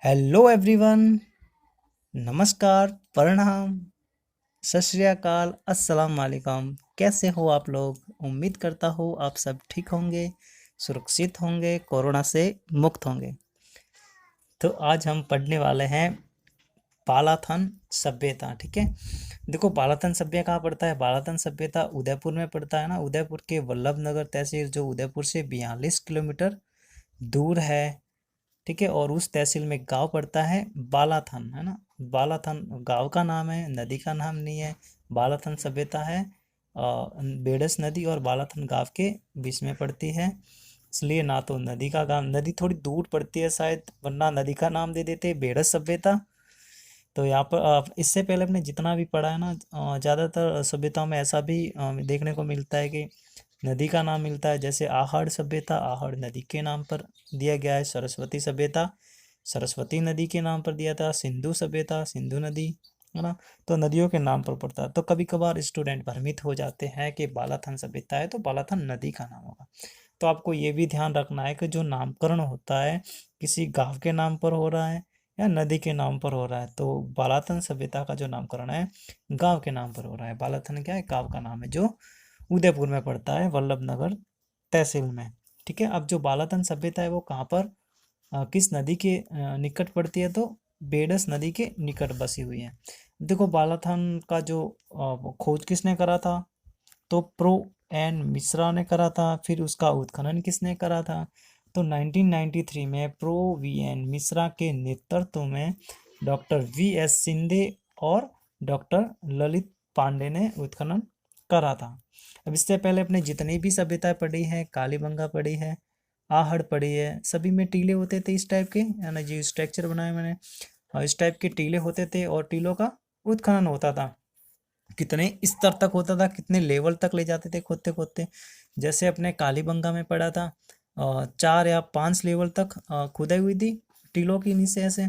Hello everyone. नमस्कार, प्रणाम, सत श्री अकाल, अस्सलाम वालेकुम। कैसे हो आप लोग? उम्मीद करता हूँ आप सब ठीक होंगे, सुरक्षित होंगे, कोरोना से मुक्त होंगे। तो आज हम पढ़ने वाले हैं बालाथन सभ्यता। ठीक है, देखो बालाथन सभ्यता कहाँ पड़ता है? बालाथन सभ्यता उदयपुर में पड़ता है ना। उदयपुर के वल्लभ नगर तहसील जो उदयपुर से 42 किलोमीटर दूर है। ठीक है, और उस तहसील में गांव पड़ता है बालाथन, है ना। बालाथन गांव का नाम है, नदी का नाम नहीं है। बालाथन सभ्यता है बेडस नदी और बालाथन गांव के बीच में पड़ती है। इसलिए ना तो नदी का गांव, नदी थोड़ी दूर पड़ती है शायद, वरना नदी का नाम दे देते बेडस सभ्यता। तो यहाँ पर इससे पहले अपने जितना भी पढ़ा है ना, ज़्यादातर सभ्यताओं में ऐसा भी देखने को मिलता है कि नदी का नाम मिलता है। जैसे आहड़ सभ्यता, आहड़ नदी के नाम पर दिया गया है। सरस्वती सभ्यता, सरस्वती नदी के नाम पर दिया था। सिंधु सभ्यता, सिंधु नदी, है ना। तो नदियों के नाम पर पड़ता है। तो कभी कभार स्टूडेंट भ्रमित हो जाते हैं कि बालाथन सभ्यता है तो बालाथन नदी का नाम होगा। तो आपको ये भी ध्यान रखना है कि जो नामकरण होता है किसी गांव के नाम पर हो रहा है या नदी के नाम पर हो रहा है। तो बालाथन सभ्यता का जो नामकरण है गांव के नाम पर हो रहा है। बालाथन क्या है? गांव का नाम है जो उदयपुर में पड़ता है, वल्लभ नगर तहसील में। ठीक है, अब जो बालाथन सभ्यता है वो कहाँ पर किस नदी के निकट पड़ती है? तो बेडस नदी के निकट बसी हुई है। देखो बालाथन का जो खोज किसने करा था? तो प्रो एन मिश्रा ने करा था। फिर उसका उत्खनन किसने करा था? तो 1993 में प्रो वी एन मिश्रा के नेतृत्व में डॉक्टर वी एस सिंधे और डॉक्टर ललित पांडे ने उत्खनन करा था। अब इससे पहले अपने जितनी भी सभ्यताएं पढ़ी है, कालीबंगा पढ़ी है, आहड़ पढ़ी है, सभी में टीले होते थे इस टाइप के, है ना। जी स्ट्रक्चर बनाए मैंने, इस टाइप के टीले होते थे और टीलों का उत्खनन होता था। कितने स्तर तक होता था, कितने लेवल तक ले जाते थे खोदते खोदते। जैसे अपने कालीबंगा में पढ़ा था 4 या 5 लेवल तक खुदाई हुई थी टीलों की नीचे से।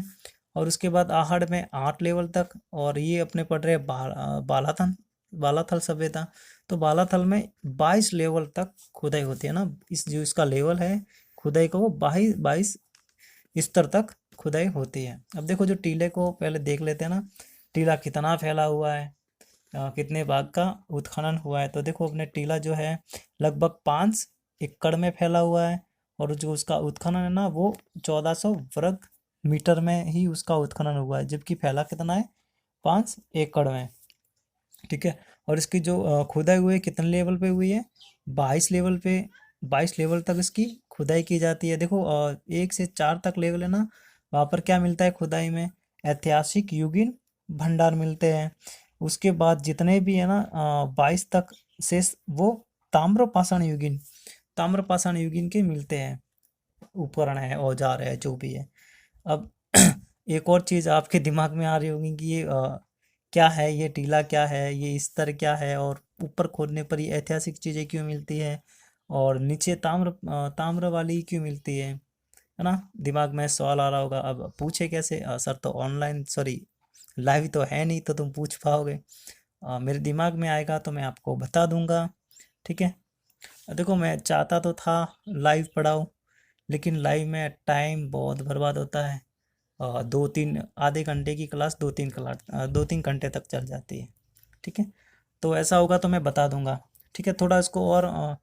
और उसके बाद आहड़ में 8 लेवल तक। और ये अपने पढ़ रहे बालाथन, बालाथल सभ्यता। तो बालाथल में 22 लेवल तक खुदाई होती है ना। इस जो इसका लेवल है खुदाई का वो 22 स्तर तक खुदाई होती है। अब देखो जो टीले को पहले देख लेते हैं ना, टीला कितना फैला हुआ है, कितने भाग का उत्खनन हुआ है। तो देखो अपने टीला जो है लगभग 5 एकड़ में फैला हुआ है। और जो उसका उत्खनन है ना वो 1400 वर्ग मीटर में ही उसका उत्खनन हुआ है, जबकि फैला कितना है? 5 एकड़ में। ठीक है, और इसकी जो खुदाई हुई है कितने लेवल पे हुई है? 22 लेवल पे। 22 लेवल तक इसकी खुदाई की जाती है। देखो 1 से 4 तक लेवल है ना, वहाँ पर क्या मिलता है खुदाई में? ऐतिहासिक युगीन भंडार मिलते हैं। उसके बाद जितने भी है ना 22 तक से वो ताम्रपाषाण युगीन, ताम्रपाषाण युगीन के मिलते हैं। उपकरण है, औजार है, जो भी है। अब एक और चीज़ आपके दिमाग में आ रही होगी कि ये क्या है, ये टीला क्या है, ये स्तर क्या है, और ऊपर खोदने पर ये ऐतिहासिक चीज़ें क्यों मिलती है और नीचे ताम्र वाली क्यों मिलती है ना। दिमाग में सवाल आ रहा होगा। अब पूछे कैसे? सर तो ऑनलाइन, सॉरी लाइव तो है नहीं तो तुम पूछ पाओगे। मेरे दिमाग में आएगा तो मैं आपको बता दूंगा। ठीक है, देखो मैं चाहता तो था लाइव पढ़ाऊँ, लेकिन लाइव में टाइम बहुत बर्बाद होता है। 2-3 आधे घंटे की क्लास 2-3 घंटे तक चल जाती है। ठीक है, तो ऐसा होगा तो मैं बता दूंगा। ठीक है, थोड़ा इसको और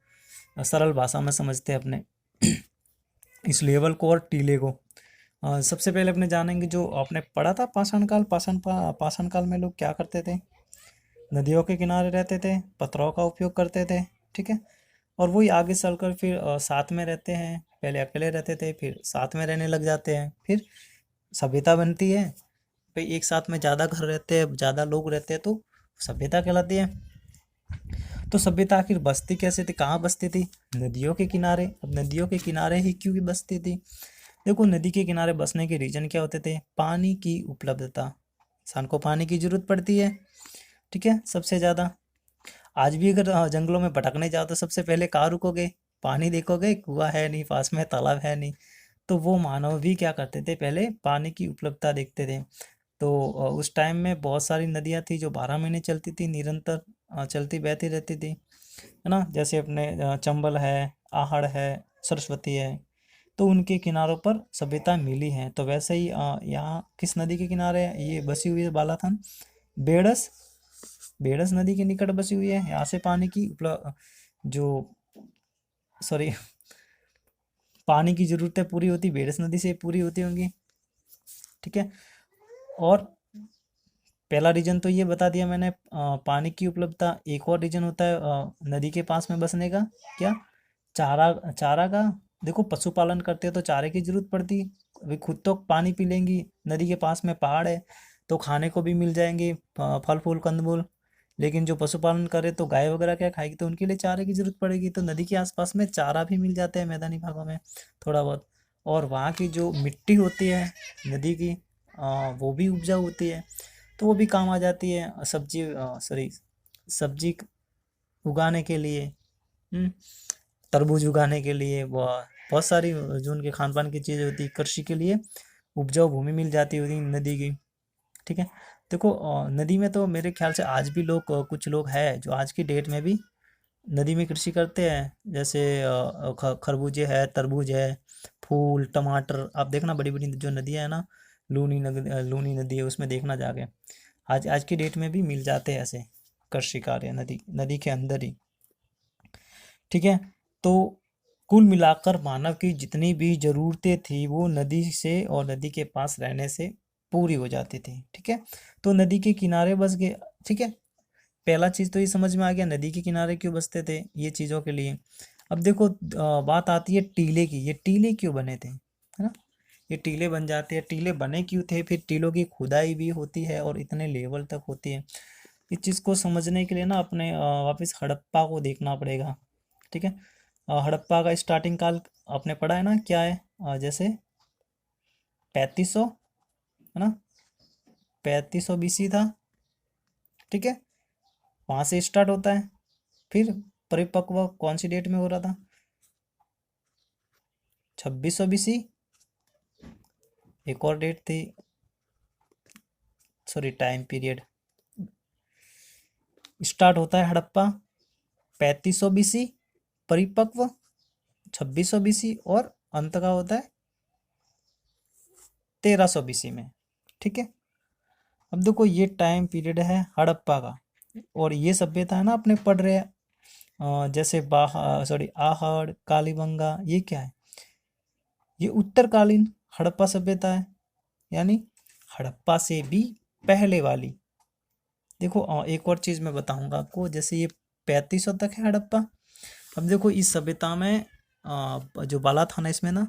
सरल भाषा में समझते हैं अपने इस लेवल को और टीले को। सबसे पहले अपने जानेंगे जो आपने पढ़ा था पाषाण काल। पाषाण काल में लोग क्या करते थे? नदियों के किनारे रहते थे, पत्थरों का उपयोग करते थे। ठीक है, और वही आगे चलकर फिर साथ में रहते हैं। पहले अकेले रहते थे, फिर साथ में रहने लग जाते हैं, फिर सभ्यता बनती है। भाई एक साथ में ज़्यादा घर रहते हैं, ज़्यादा लोग रहते हैं तो सभ्यता कहलाती है। तो सभ्यता आखिर बसती कैसे थी, कहाँ बसती थी? नदियों के किनारे। अब नदियों के किनारे ही क्यों बसती थी? देखो नदी के किनारे बसने के रीजन क्या होते थे? पानी की उपलब्धता, इंसान को पानी की जरूरत पड़ती है। ठीक है, सबसे ज़्यादा। आज भी अगर जंगलों में भटकने जाओ तो सबसे पहले कहाँ रुकोगे? पानी देखोगे, कुआं है नहीं पास में, तालाब है नहीं। तो वो मानव भी क्या करते थे? पहले पानी की उपलब्धता देखते थे। तो उस टाइम में बहुत सारी नदियाँ थी जो 12 महीने चलती थी, निरंतर चलती बहती रहती थी, है ना। जैसे अपने चंबल है, आहड़ है, सरस्वती है। तो उनके किनारों पर सभ्यता मिली है। तो वैसे ही यहाँ किस नदी के किनारे ये बसी हुई है बालाथान? बेडस बेडस नदी के निकट बसी हुई है। यहाँ से पानी की जो सॉरी पानी की जरूरतें पूरी होती बेडस नदी से पूरी होती होंगी। ठीक है। और पहला रीजन तो ये बता दिया मैंने, पानी की उपलब्धता। एक और रीजन होता है नदी के पास में बसने का, क्या? चारा चारा का। देखो पशुपालन करते हैं तो चारे की जरूरत पड़ती है। अभी खुद तो पानी पी लेंगी, नदी के पास में पहाड़ है तो खाने को भी मिल जाएंगे फल फूल कंदमूल। लेकिन जो पशुपालन करे तो गाय वगैरह क्या खाएगी, तो उनके लिए चारे की जरूरत पड़ेगी। तो नदी के आसपास में चारा भी मिल जाता है मैदानी भागों में थोड़ा बहुत। और वहाँ की जो मिट्टी होती है नदी की, वो भी उपजाऊ होती है, तो वो भी काम आ जाती है सब्जी सॉरी सब्जी उगाने के लिए। हम्म, तरबूज उगाने के लिए, वो बहुत सारी जो उनके खान पान की चीज़ें होती है, कृषि के लिए उपजाऊ भूमि मिल जाती होती नदी की। ठीक है। देखो नदी में तो मेरे ख्याल से आज भी लोग कुछ लोग हैं जो आज की डेट में भी नदी में कृषि करते हैं। जैसे खरबूजे है, तरबूज है, फूल, टमाटर। आप देखना बड़ी बड़ी जो नदियाँ है ना, लूनी नदी है, उसमें देखना जाके आज आज की डेट में भी मिल जाते हैं ऐसे कृषि कार्य नदी नदी के अंदर ही। ठीक है। तो कुल मिलाकर मानव की जितनी भी ज़रूरतें थी वो नदी से और नदी के पास रहने से पूरी हो जाती थी। ठीक है। तो नदी के किनारे बस गए। ठीक है। पहला चीज़ तो ये समझ में आ गया नदी के किनारे क्यों बसते थे, ये चीज़ों के लिए। अब देखो बात आती है टीले की। ये टीले क्यों बने थे, है ना? ये टीले बन जाते हैं। टीले बने क्यों थे? फिर टीलों की खुदाई भी होती है और इतने लेवल तक होती है। इस चीज़ को समझने के लिए ना अपने वापस हड़प्पा को देखना पड़ेगा। ठीक है। हड़प्पा का स्टार्टिंग काल आपने पढ़ा है ना, क्या है? जैसे 3500, है ना? 3500 BC था। ठीक है। वहाँ से स्टार्ट होता है। फिर परिपक्व कौन सी डेट में हो रहा था? 2600 BC। एक और डेट थी, सॉरी टाइम पीरियड। स्टार्ट होता है हड़प्पा 3500 BC, परिपक्व 2600 BC, और अंत का होता है 1300 BC में। ठीक है। अब देखो ये टाइम पीरियड है हड़प्पा का, और ये सभ्यता है ना अपने पढ़ रहे हैं जैसे आहड़, कालीबंगा, ये क्या है? ये उत्तरकालीन हड़प्पा सभ्यता है, यानी हड़प्पा से भी पहले वाली। देखो एक और चीज़ मैं बताऊंगा आपको। जैसे ये 3500 तक है हड़प्पा। अब देखो इस सभ्यता में जो बाला था ना, इसमें ना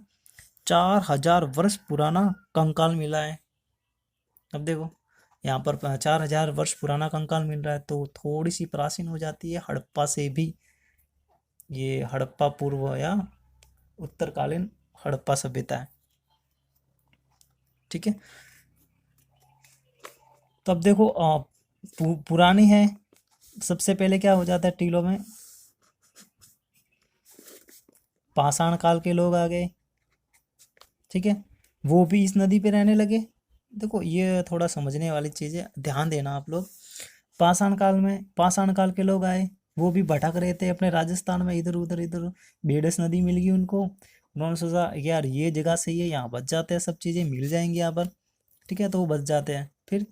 4000 वर्ष पुराना कंकाल मिला है। अब देखो यहाँ पर 4000 वर्ष पुराना कंकाल मिल रहा है, तो थोड़ी सी प्राचीन हो जाती है हड़प्पा से भी। ये हड़प्पा पूर्व या उत्तरकालीन हड़प्पा सभ्यता है। ठीक है। तो अब देखो पुरानी है। सबसे पहले क्या हो जाता है टीलों में? पाषाण काल के लोग आ गए। ठीक है। वो भी इस नदी पे रहने लगे। देखो ये थोड़ा समझने वाली चीज़ है, ध्यान देना आप लोग। पाषाण काल के लोग आए, वो भी भटक रहे थे अपने राजस्थान में इधर उधर इधर। बेडस नदी मिल गई उनको। उन्होंने सोचा यार ये जगह सही है, यहाँ बच जाते हैं, सब चीज़ें मिल जाएंगी यहाँ पर। ठीक है। तो वो बच जाते हैं। फिर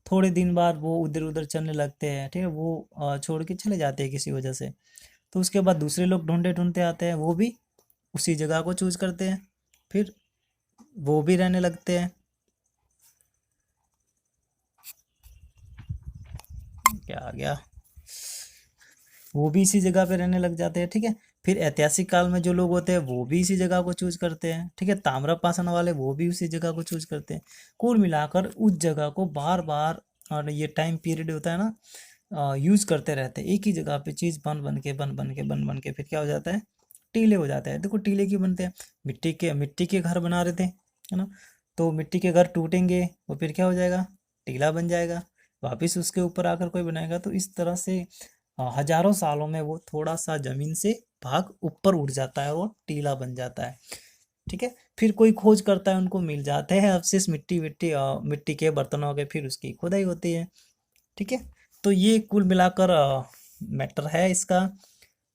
थोड़े दिन बाद वो उधर उधर चलने लगते हैं। ठीक है। वो छोड़ के चले जाते हैं किसी वजह से। तो उसके बाद दूसरे लोग ढूंढते ढूंढते आते हैं, वो भी उसी जगह को चूज करते हैं। फिर वो भी रहने लगते हैं। क्या आ गया? वो भी इसी जगह पे रहने लग जाते हैं। ठीक है। फिर ऐतिहासिक काल में जो लोग होते हैं वो भी इसी जगह को चूज करते हैं। ठीक है। ताम्रपाषाण वाले वो भी उसी जगह को चूज करते हैं। कुल मिलाकर उस जगह को बार बार, और ये टाइम पीरियड होता है ना, यूज करते रहते हैं। एक ही जगह पे चीज बन बन के फिर क्या हो जाता है? टीले हो जाते हैं। देखो टीले क्यों बनते हैं? मिट्टी के घर बना रहे थे, है ना? तो मिट्टी के घर टूटेंगे, वो फिर क्या हो जाएगा? टीला बन जाएगा। वापिस उसके ऊपर आकर कोई बनाएगा, तो इस तरह से हजारों सालों में वो थोड़ा सा जमीन से भाग ऊपर उठ जाता है और वो टीला बन जाता है। ठीक है। फिर कोई खोज करता है, उनको मिल जाते हैं अवशेष, मिट्टी के बर्तनों के, फिर उसकी खुदाई होती है। ठीक है। तो ये कुल मिलाकर मैटर है इसका,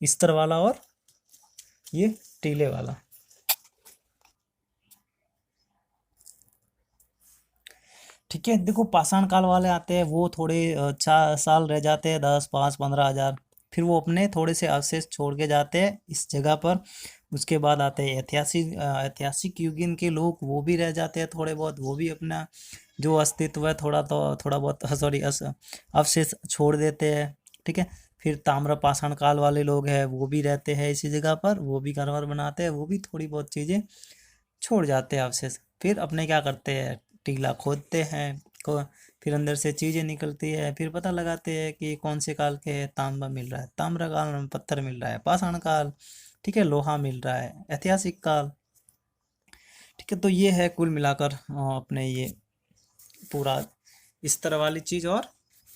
स्तर वाला और ये टीले वाला। ठीक है। देखो पाषाण काल वाले आते हैं, वो थोड़े 4 साल रह जाते हैं, 10, 5, 15 हजार, फिर वो अपने थोड़े से अवशेष छोड़ के जाते हैं इस जगह पर। उसके बाद आते हैं ऐतिहासिक युगीन के लोग, वो भी रह जाते हैं थोड़े बहुत, वो भी अपना जो अस्तित्व है थोड़ा बहुत सॉरी अवशेष छोड़ देते हैं। ठीक है। फिर ताम्र पाषाण काल वाले लोग हैं, वो भी रहते हैं इसी जगह पर, वो भी घर वर बनाते हैं, वो भी थोड़ी बहुत चीज़ें छोड़ जाते हैं अवशेष। फिर अपने क्या करते हैं, टीला खोदते हैं को, फिर अंदर से चीज़ें निकलती है, फिर पता लगाते हैं कि कौन से काल के है। तांबा मिल रहा है, ताम्र काल में पत्थर मिल रहा है, पाषाण काल, ठीक है, लोहा मिल रहा है, ऐतिहासिक काल। ठीक है। तो ये है कुल मिलाकर अपने ये पूरा स्तर वाली चीज़ और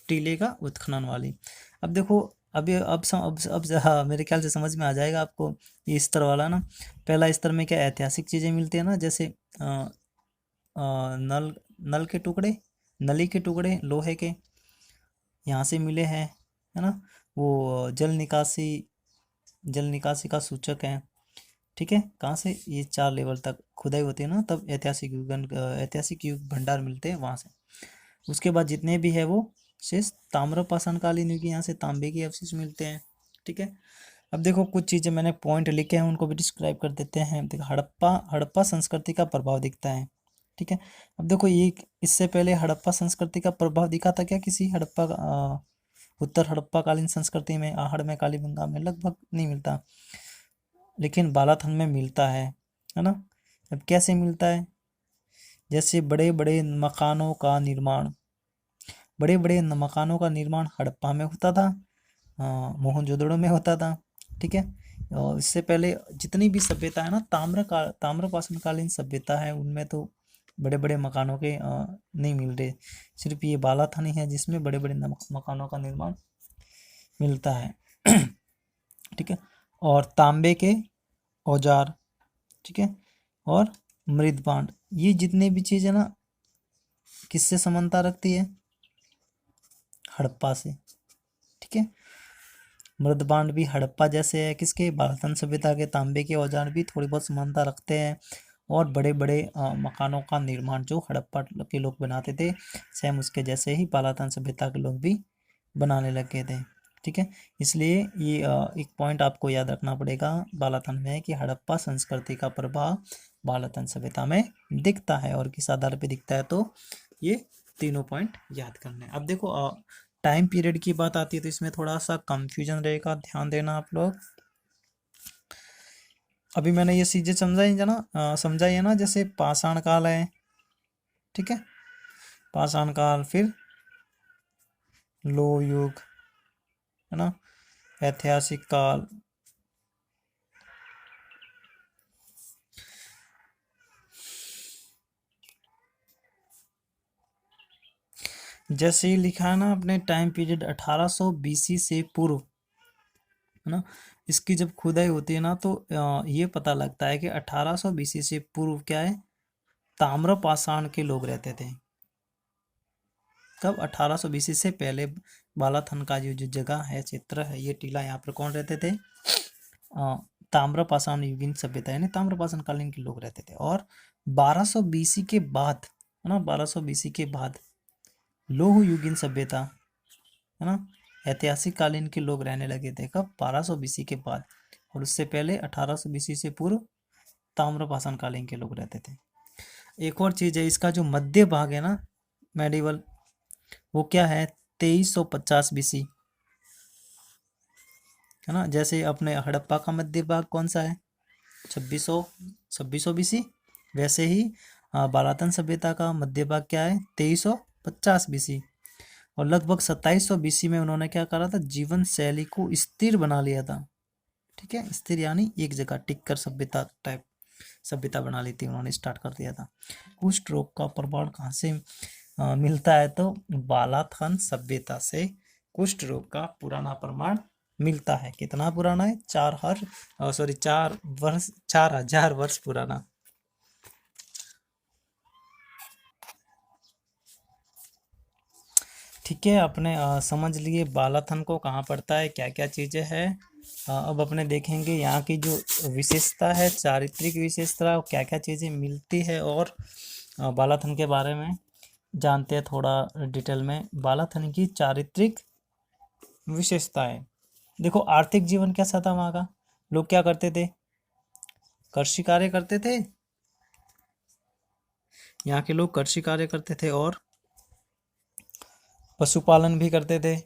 टीले का उत्खनन वाली। अब देखो, अभी हाँ, मेरे ख्याल से समझ में आ जाएगा आपको ये स्तर वाला ना। पहला स्तर में क्या ऐतिहासिक चीज़ें मिलती है ना, जैसे नल नल के टुकड़े, नली के टुकड़े लोहे के यहाँ से मिले हैं, है ना। वो जल निकासी का सूचक है। ठीक है। कहाँ से, ये 4 लेवल तक खुदाई होती है ना, तब ऐतिहासिक युग भंडार मिलते हैं वहाँ से। उसके बाद जितने भी है वो शेष ताम्र पाषाण कालीन युग, यहाँ से तांबे के अवशेष मिलते हैं। ठीक है। अब देखो कुछ चीज़ें मैंने पॉइंट लिखे हैं, उनको भी डिस्क्राइब कर देते हैं। देखो हड़प्पा संस्कृति का प्रभाव दिखता है। ठीक है। अब देखो ये, इससे पहले हड़प्पा संस्कृति का प्रभाव दिखा था क्या किसी उत्तर हड़प्पा कालीन संस्कृति में, आहड़ में, कालीबंगा में लगभग नहीं मिलता, लेकिन बालाथन में मिलता है ना। अब कैसे मिलता है, जैसे बड़े बड़े मकानों का निर्माण हड़प्पा में होता था, मोहनजोदड़ो में होता था। ठीक है। और इससे पहले जितनी भी सभ्यता है ना, ताम्र पाषाण कालीन सभ्यता है, उनमें तो बड़े बड़े मकानों के नहीं मिल रहे। सिर्फ ये बालाथन ही है जिसमें बड़े बड़े मकानों का निर्माण मिलता है। ठीक है। और तांबे के औजार, ठीक है, और मृदपांड, ये जितने भी चीज़ है ना, किससे समानता रखती है, हड़प्पा से। ठीक है। मृदपांड भी हड़प्पा जैसे है, किसके, बालाथन सभ्यता के। तांबे के औजार भी थोड़ी बहुत समानता रखते हैं। और बड़े बड़े मकानों का निर्माण जो हड़प्पा के लोग बनाते थे, सेम उसके जैसे ही बालाथन सभ्यता के लोग भी बनाने लगे थे। ठीक है। इसलिए ये एक पॉइंट आपको याद रखना पड़ेगा बालाथन में, कि हड़प्पा संस्कृति का प्रभाव बालाथन सभ्यता में दिखता है, और किस आधार पे दिखता है, तो ये तीनों पॉइंट याद करने हैं। अब देखो टाइम पीरियड की बात आती है तो इसमें थोड़ा सा कंफ्यूजन रहेगा, ध्यान देना आप लोग। अभी मैंने ये चीजें समझाई है ना, जैसे पाषाण काल है, ठीक है, पाषाण काल, फिर लोह युग, है ना, ऐतिहासिक काल, जैसे ही लिखा है ना अपने टाइम पीरियड 1800 बीसी से पूर्व, है ना। इसकी जब खुदाई होती है ना, तो ये पता लगता है कि 1800 बीसी से पूर्व क्या है, ताम्र पाषाण के लोग रहते थे। कब, 1800 बीसी से पहले बालाथन का जो जगह है, क्षेत्र है, ये टीला, यहाँ पर कौन रहते थे, ताम्र पाषाण युगीन सभ्यता, यानी ताम्र पाषाण कालीन के लोग रहते थे। और 1200 बीसी के बाद, है ना, 1200 बीसी के बाद लोह युगीन सभ्यता, है ना, ऐतिहासिक कालीन के लोग रहने लगे थे। कब, 1200 बीसी के बाद। और उससे पहले 1800 बीसी से पूर्व ताम्र पाषाण कालीन के लोग रहते थे। एक और चीज है, इसका जो मध्य भाग है ना, मेडिवल, वो क्या है, 2350 बीसी, है ना। जैसे अपने हड़प्पा का मध्य भाग कौन सा है, 2600 बीसी, वैसे ही बालातन सभ्यता का मध्य भाग क्या है, 2350 बीसी। और लगभग 2700 बीसी में उन्होंने क्या करा था, जीवन शैली को स्थिर बना लिया था। ठीक है, स्थिर यानी एक जगह टिक कर सभ्यता बना ली थी उन्होंने, स्टार्ट कर दिया था। कुष्ठ रोग का प्रमाण कहाँ से मिलता है, तो बालाथन सभ्यता से कुष्ठ रोग का पुराना प्रमाण मिलता है। कितना पुराना है, 4000 वर्ष पुराना। ठीक है, अपने समझ लिए बालाथन को कहाँ पड़ता है, क्या क्या चीज़ें हैं। अब अपने देखेंगे यहाँ की जो विशेषता है, चारित्रिक विशेषता, क्या क्या चीज़ें मिलती है, और बालाथन के बारे में जानते हैं थोड़ा डिटेल में बालाथन की चारित्रिक विशेषताएं। देखो आर्थिक जीवन कैसा था वहाँ का, लोग क्या करते थे, कृषि कार्य करते थे। यहाँ के लोग कृषि कार्य करते थे और पशुपालन भी करते थे, है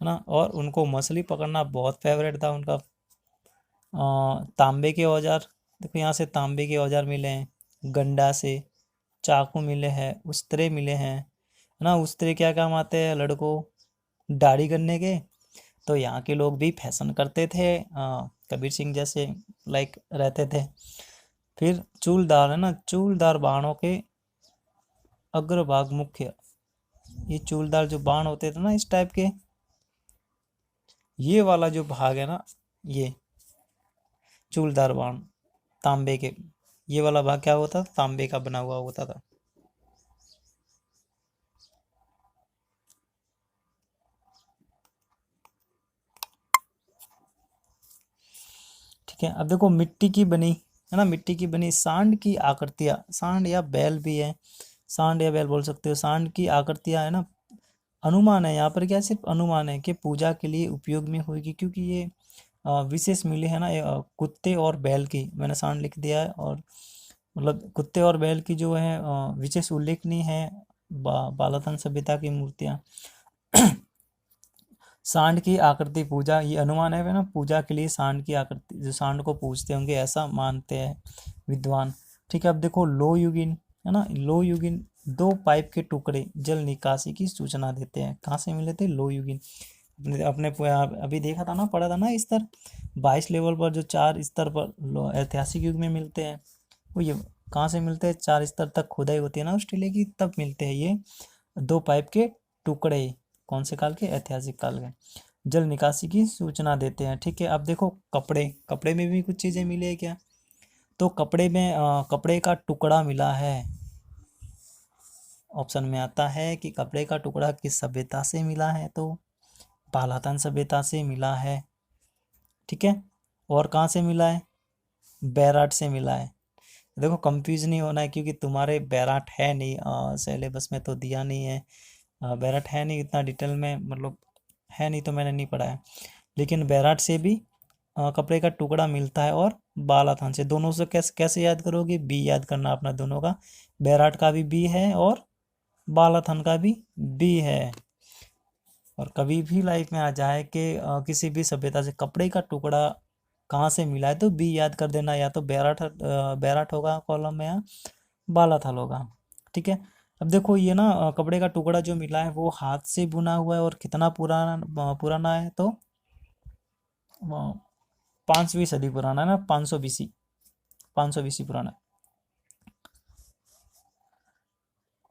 ना। और उनको मछली पकड़ना बहुत फेवरेट था उनका। तांबे के औजार, देखो यहाँ से तांबे के औजार मिले हैं, गंडा से चाकू मिले हैं, उस्तरे मिले हैं, है ना। उस्तरे क्या काम आते हैं लड़कों, दाढ़ी करने के। तो यहाँ के लोग भी फैशन करते थे, कबीर सिंह जैसे लाइक रहते थे। फिर चूलदार, है ना, चूलदार बाणों के अग्रभाग मुख्य, ये चूलदार जो बाण होते थे ना इस टाइप के, ये वाला जो भाग है ना, ये चूलदार बाण तांबे के, ये वाला भाग क्या होता था, तांबे का बना हुआ होता था। ठीक है, अब देखो मिट्टी की बनी, है ना, मिट्टी की बनी सांड की आकृतियां, सांड या बैल भी है, सांड या बैल बोल सकते हो, सांड की आकृतियां, है ना। अनुमान है यहाँ पर, क्या सिर्फ अनुमान है कि पूजा के लिए उपयोग में होगी, क्योंकि ये विशेष मिली है ना, कुत्ते और बैल की, मैंने सांड लिख दिया है, और मतलब कुत्ते और बैल की जो है विशेष उल्लेखनीय है बालाथन सभ्यता की मूर्तियाँ। सांड की आकृति पूजा, ये अनुमान है ना, पूजा के लिए सांड की आकृति, जो सांड को पूजते होंगे ऐसा मानते हैं विद्वान। ठीक है, अब देखो लो युगिन, है ना, लो युगिन दो पाइप के टुकड़े जल निकासी की सूचना देते हैं। कहाँ से मिले थे, लो युगिन, अपने अभी देखा था ना, पढ़ा था ना, स्तर 22 लेवल पर जो 4 स्तर पर ऐतिहासिक युग में मिलते हैं, वो ये कहाँ से मिलते हैं, 4 स्तर तक खुदाई होती है ना ऑस्ट्रेलिया की, तब मिलते हैं ये दो पाइप के टुकड़े। कौन से काल के, ऐतिहासिक काल के, जल निकासी की सूचना देते हैं। ठीक है, अब देखो कपड़े, कपड़े में भी कुछ चीज़ें मिली है क्या, तो कपड़े में कपड़े का टुकड़ा मिला है। ऑप्शन में आता है कि कपड़े का टुकड़ा किस सभ्यता से मिला है, तो बालातन सभ्यता से मिला है। ठीक है, और कहाँ से मिला है, बैराट से मिला है। देखो कंफ्यूज नहीं होना है, क्योंकि तुम्हारे बैराट है नहीं, सिलेबस में तो दिया नहीं है, बैराट है नहीं इतना डिटेल में, मतलब है नहीं तो मैंने नहीं पढ़ा है। लेकिन बैराट से भी कपड़े का टुकड़ा मिलता है, और बालाथान से, दोनों से कैसे कैसे याद करोगे, बी याद करना अपना दोनों का, बैराट का भी बी है और बालाथान का भी बी है। और कभी भी लाइफ में आ जाए कि किसी भी सभ्यता से कपड़े का टुकड़ा कहाँ से मिला है, तो बी याद कर देना, या तो बैराट होगा कॉलम में, या बालाथल होगा। ठीक है, अब देखो ये ना कपड़े का टुकड़ा जो मिला है वो हाथ से बुना हुआ है, और कितना पुराना पुराना है, तो 5वीं सदी पुराना है ना, 500 BC, 500 BC पुराना है।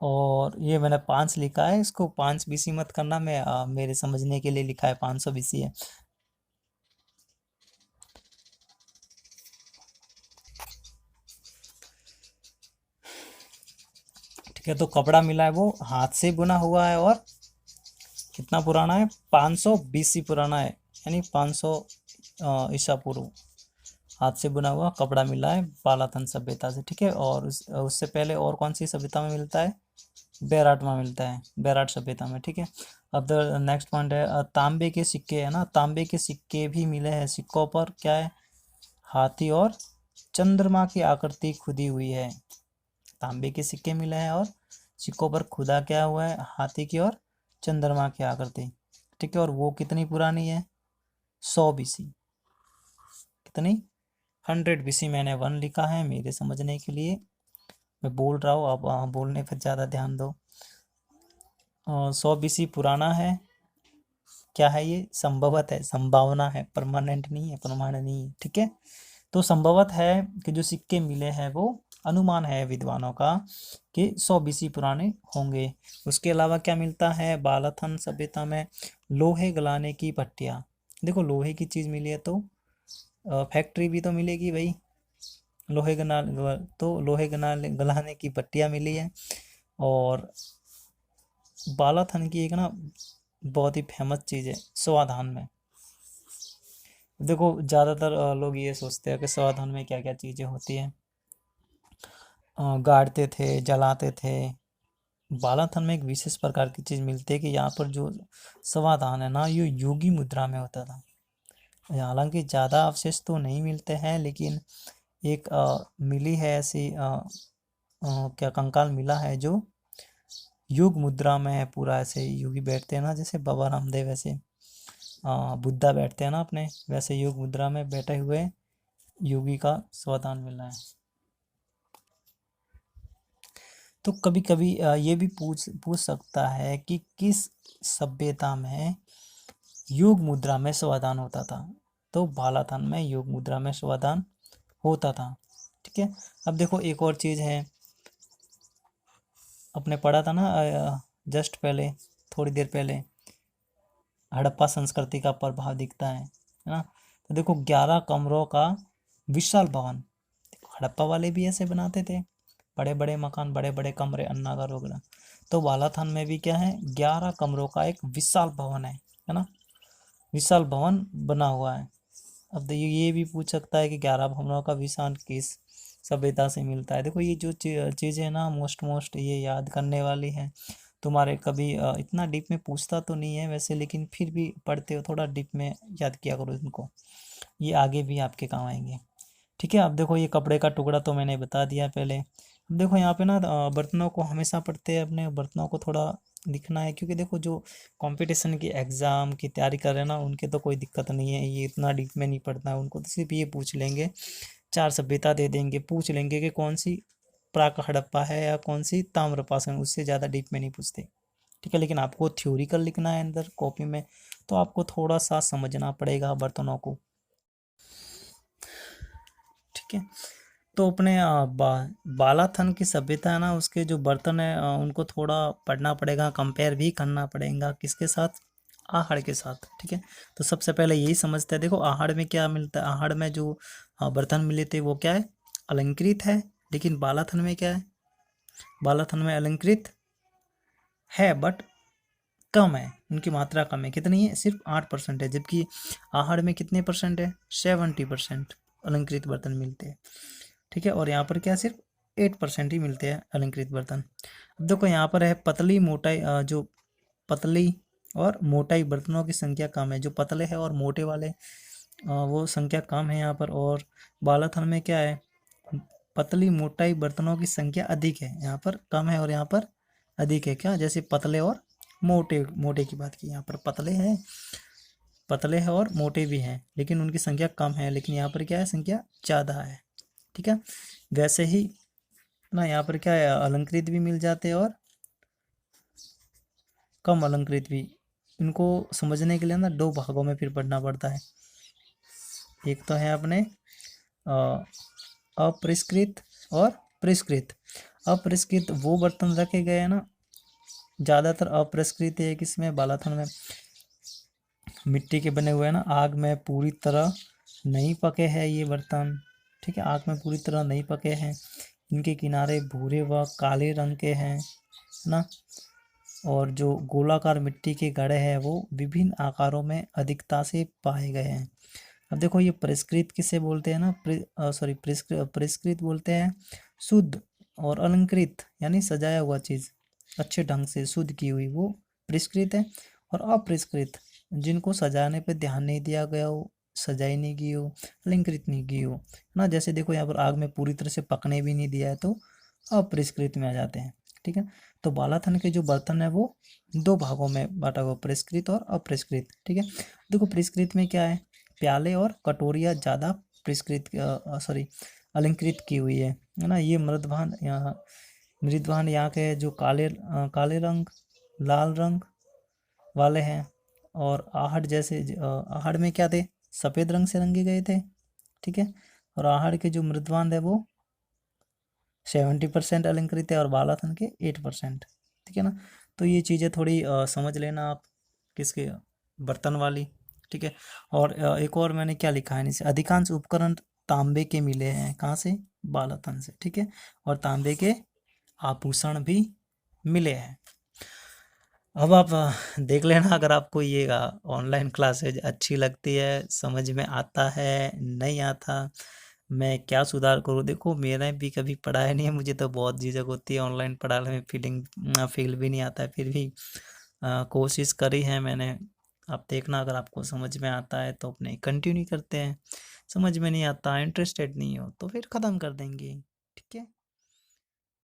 और ये मैंने 5 लिखा है, इसको 5 BC मत करना, मैं मेरे समझने के लिए लिखा है, 500 BC है। ठीक है, तो कपड़ा मिला है वो हाथ से बुना हुआ है, और कितना पुराना है, 500 BC पुराना है, यानी 500 ईसा पूर्व, हाथ से बुना हुआ कपड़ा मिला है बालाथन सभ्यता से। ठीक है, और उससे पहले और कौन सी सभ्यता में मिलता है, बैराट में मिलता है, बैराट सभ्यता में। ठीक है, अब द नेक्स्ट पॉइंट है तांबे के सिक्के, है ना, तांबे के सिक्के भी मिले हैं, सिक्कों पर क्या है, हाथी और चंद्रमा की आकृति खुदी हुई है। तांबे के सिक्के मिले हैं, और सिक्कों पर खुदा क्या हुआ है, हाथी की और चंद्रमा की आकृति। ठीक है, और वो कितनी पुरानी है, 100 BC, कितनी, 100 BC, मैंने 1 लिखा है मेरे समझने के लिए, मैं बोल रहा हूँ, आप बोलने पर ज़्यादा ध्यान दो। 100 BC पुराना है, क्या है ये, संभवत है, संभावना है, परमानेंट नहीं है, प्रमाण नहीं है। ठीक है, तो संभवत है कि जो सिक्के मिले हैं वो अनुमान है विद्वानों का कि 100 BC पुराने होंगे। उसके अलावा क्या मिलता है बालाथन सभ्यता में, लोहे गलाने की भट्टियाँ। देखो लोहे की चीज़ मिली है, तो फैक्ट्री भी तो मिलेगी भाई, लोहे गना, तो लोहे गलाने की भट्टियाँ मिली है। और बालाथन की एक ना बहुत ही फेमस चीज़ है स्वाधान में। देखो ज़्यादातर लोग ये सोचते हैं कि स्वाधान में क्या क्या चीज़ें होती हैं, गाड़ते थे, जलाते थे, बालाथन में एक विशेष प्रकार की चीज मिलती है कि यहाँ पर जो समाधान है ना, ये योगी मुद्रा में होता था। हालांकि ज्यादा अवशेष तो नहीं मिलते हैं, लेकिन एक मिली है ऐसी क्या कंकाल मिला है जो योग मुद्रा में है पूरा। ऐसे योगी बैठते हैं ना, जैसे बाबा रामदेव ऐसे बुद्धा बैठते हैं ना अपने, वैसे योग मुद्रा में बैठे हुए योगी का समाधान मिला है। तो कभी कभी ये भी पूछ पूछ सकता है कि किस सभ्यता में योग मुद्रा में समाधान होता था। तो बालाथन में योग मुद्रा में समाधान होता था। ठीक है, अब देखो एक और चीज है, अपने पढ़ा था ना जस्ट पहले, थोड़ी देर पहले, हड़प्पा संस्कृति का प्रभाव दिखता है ना। तो देखो 11 कमरों का विशाल भवन, हड़प्पा वाले भी ऐसे बनाते थे, बड़े बड़े मकान, बड़े बड़े कमरे, अन्नागर वगैरह। तो बालाथन में भी क्या है, 11 कमरों का एक विशाल भवन है ना, विशाल भवन बना हुआ है। अब देखिए ये भी पूछ सकता है कि 11 भवनों का विशाल किस सभ्यता से मिलता है। देखो ये जो चीज़ है ना, मोस्ट ये याद करने वाली है। तुम्हारे कभी इतना डीप में पूछता तो नहीं है वैसे, लेकिन फिर भी पढ़ते हो थोड़ा डीप में याद किया करो इनको, ये आगे भी आपके काम आएंगे। ठीक है, अब देखो ये कपड़े का टुकड़ा तो मैंने बता दिया पहले। अब देखो यहाँ पे ना बर्तनों को हमेशा पढ़ते हैं, अपने बर्तनों को थोड़ा लिखना है, क्योंकि देखो जो कंपटीशन की एग्ज़ाम की तैयारी कर रहे हैं ना, उनके तो कोई दिक्कत नहीं है, ये इतना डीप में नहीं पढ़ना है उनको, तो सिर्फ ये पूछ लेंगे, 4 सभ्यता दे देंगे, पूछ लेंगे कि कौन सी प्राक हड़प्पा है या कौन सी ताम्रपाषाण, उससे ज़्यादा डीप में नहीं पूछते। ठीक है, लेकिन आपको थ्योरिकल लिखना है अंदर कॉपी में, तो आपको थोड़ा सा समझना पड़ेगा बर्तनों को। ठीक है, तो अपने बालाथन की सभ्यता है ना, उसके जो बर्तन है उनको थोड़ा पढ़ना पड़ेगा, कंपेयर भी करना पड़ेगा किसके साथ, आहड़ के साथ। ठीक है, तो सबसे पहले यही समझते हैं। देखो आहड़ में क्या मिलता है, आहड़ में जो बर्तन मिले थे वो क्या है, अलंकृत है। लेकिन बालाथन में क्या है, बालाथन में अलंकृत है बट कम है, उनकी मात्रा कम है। कितनी है, सिर्फ 8% है, जबकि आहड़ में कितने परसेंट है, 70% अलंकृत बर्तन मिलते हैं। ठीक है, और यहाँ पर क्या, सिर्फ 8% ही मिलते हैं अलंकृत बर्तन। अब देखो यहाँ पर है पतली मोटाई, जो पतली और मोटाई बर्तनों की संख्या कम है, जो पतले है और मोटे वाले वो संख्या कम है यहाँ पर। और बालाथन में क्या है, पतली मोटाई बर्तनों की संख्या अधिक है, यहाँ पर कम है और यहाँ पर अधिक है। क्या, जैसे पतले और मोटे, मोटे की बात की, यहाँ पर पतले हैं, पतले हैं और मोटे भी हैं, लेकिन उनकी संख्या कम है, लेकिन यहाँ पर क्या है, संख्या ज़्यादा है। ठीक है, वैसे ही ना यहाँ पर क्या है, अलंकृत भी मिल जाते हैं और कम अलंकृत भी। इनको समझने के लिए ना 2 भागों में फिर पढ़ना पड़ता है। एक तो है अपने अपरिष्कृत और परिष्कृत। अपरिष्कृत वो बर्तन रखे गए हैं ना, ज़्यादातर अपरिष्कृत है किसमें, बालाथन में, मिट्टी के बने हुए हैं ना, आग में पूरी तरह नहीं पके हैं ये बर्तन। ठीक है, आग में पूरी तरह नहीं पके हैं, इनके किनारे भूरे व काले रंग के हैं ना, और जो गोलाकार मिट्टी के घड़े हैं वो विभिन्न आकारों में अधिकता से पाए गए हैं। अब देखो ये परिष्कृत किसे बोलते हैं ना, सॉरी परिष्कृत बोलते हैं शुद्ध, और अलंकृत यानी सजाया हुआ चीज़, अच्छे ढंग से शुद्ध की हुई, वो परिष्कृत है। और अपरिष्कृत, जिनको सजाने पे ध्यान नहीं दिया गया हो, सजाई नहीं की हो, अलंकृत नहीं की हो ना। जैसे देखो यहाँ पर आग में पूरी तरह से पकने भी नहीं दिया है, तो अपरिष्कृत में आ जाते हैं। ठीक है, तो बालाथन के जो बर्तन है वो 2 भागों में बांटा हुआ, परिष्कृत और अपरिष्कृत। ठीक है, देखो परिष्कृत में क्या है, प्याले और कटोरियाँ ज़्यादा परिष्कृत, सॉरी अलंकृत की हुई है ना। ये मृदवान यहाँ के जो काले रंग, लाल रंग वाले हैं। और आहड़ जैसे आहड़ में क्या थे, सफ़ेद रंग से रंगे गए थे। ठीक है, और आहड़ के जो मृदवान है वो 70% अलंकृत है और बालाथन के 8%। ठीक है ना, तो ये चीज़ें थोड़ी समझ लेना आप, किसके, बर्तन वाली। ठीक है, और एक और मैंने क्या लिखा है नीचे, अधिकांश उपकरण तांबे के मिले हैं, कहाँ से, बालाथन से। ठीक है, और तांबे के आभूषण भी मिले हैं। अब आप देख लेना, अगर आपको ये ऑनलाइन क्लासेज अच्छी लगती है, समझ में आता है, नहीं आता, मैं क्या सुधार करूँ? देखो मैंने भी कभी पढ़ाया नहीं है, मुझे तो बहुत झिझक होती है ऑनलाइन पढ़ाने में, फ़ील भी नहीं आता है, फिर भी कोशिश करी है मैंने। आप देखना अगर आपको समझ में आता है तो अपने कंटिन्यू करते हैं, समझ में नहीं आता, इंटरेस्टेड नहीं हो तो फिर ख़त्म कर देंगे।